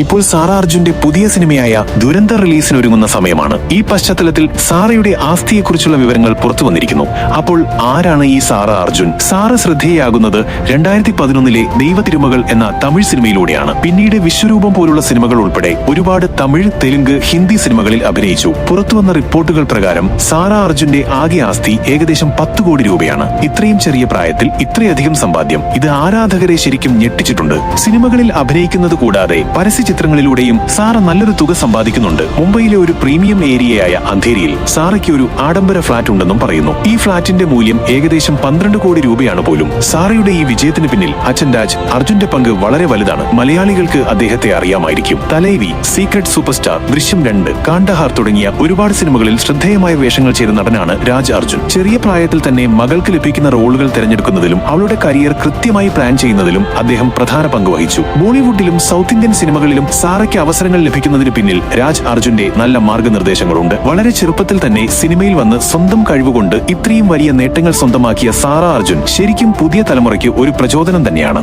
ഇപ്പോൾ സാറ അർജുന്റെ പുതിയ സിനിമയായ ദുരന്തർ റിലീസിനൊരുങ്ങുന്ന സമയമാണ്. ഈ പശ്ചാത്തലത്തിൽ സാറയുടെ ആസ്തിയെക്കുറിച്ചുള്ള വിവരങ്ങൾ പുറത്തു വന്നിരിക്കുന്നു. അപ്പോൾ ആരാണ് ഈ സാറ അർജുൻ? സാറ ശ്രദ്ധേയയാകുന്നത് 2011 ദൈവ തിരുമകൾ എന്ന തമിഴ് സിനിമയിലൂടെയാണ്. പിന്നീട് വിശ്വരൂപം പോലുള്ള സിനിമകൾ ഉൾപ്പെടെ ഒരുപാട് തമിഴ്, തെലുങ്ക്, ഹിന്ദി സിനിമകളിൽ അഭിനയിച്ചു. പുറത്തുവന്ന റിപ്പോർട്ടുകൾ പ്രകാരം സാറ അർജുന്റെ ആകെ ആസ്തി ഏകദേശം 10 കോടി രൂപയാണ്. ഇത്രയും ചെറിയ പ്രായത്തിൽ ഇത്രയധികം സമ്പാദ്യം, ഇത് ആരാധകരെ ശരിക്കും ഞെട്ടിച്ചിട്ടുണ്ട്. സിനിമകളിൽ അഭിനയിക്കുന്നത് കൂടാതെ പരസ്യചിത്രങ്ങളിലൂടെയും സാറ നല്ലൊരു തുക സമ്പാദിക്കുന്നുണ്ട്. മുംബൈയിലെ ഒരു പ്രീമിയം ഏരിയയായ അന്ധേരിയിൽ സാറയ്ക്ക് ഒരു ആഡംബര ഫ്ളാറ്റ് ഉണ്ടെന്നും പറയുന്നു. ഈ ഫ്ളാറ്റിന്റെ മൂല്യം ഏകദേശം 12 കോടി രൂപയാണ് പോലും. സാറയുടെ ഈ വിജയത്തിന് പിന്നിൽ അച്ഛൻ രാജ് അർജുന്റെ പങ്ക് വളരെ വലുതാണ്. മലയാളികൾക്ക് അദ്ദേഹത്തെ അറിയാമായിരിക്കും. തലൈവി, സീക്രട്ട് സൂപ്പർ സ്റ്റാർ, ദൃശ്യം 2, കാണ്ടഹാർ തുടങ്ങിയ ഒരുപാട് സിനിമകളിൽ ശ്രദ്ധേയമായ വേഷങ്ങൾ ചെയ്ത നടനാണ് രാജ് അർജുൻ. ചെറിയ പ്രായത്തിൽ തന്നെ മകൾക്ക് ലഭിക്കുന്ന റോളുകൾ തിരഞ്ഞെടുക്കുന്നതിലും അവളുടെ കരിയർ കൃത്യമായി പ്ലാൻ ചെയ്യുന്നതിലും അദ്ദേഹം പ്രധാന പങ്ക് വഹിച്ചു. ബോളിവുഡിലും സൗത്ത് ഇന്ത്യൻ സിനിമകളിലും സാറയ്ക്ക് അവസരങ്ങൾ ലഭിക്കുന്നതിന് പിന്നിൽ രാജ് അർജുന്റെ നല്ല മാർഗനിർദ്ദേശങ്ങളുണ്ട്. വളരെ ചെറുപ്പത്തിൽ തന്നെ സിനിമയിൽ വന്ന് സ്വന്തം കഴിവുകൊണ്ട് ഇത്രയും വലിയ നേട്ടങ്ങൾ സ്വന്തമാക്കിയ സാറ അർജുൻ ശരിക്കും പുതിയ തലമുറയ്ക്ക് ഒരു പ്രചോദനം തന്നെയാണ്.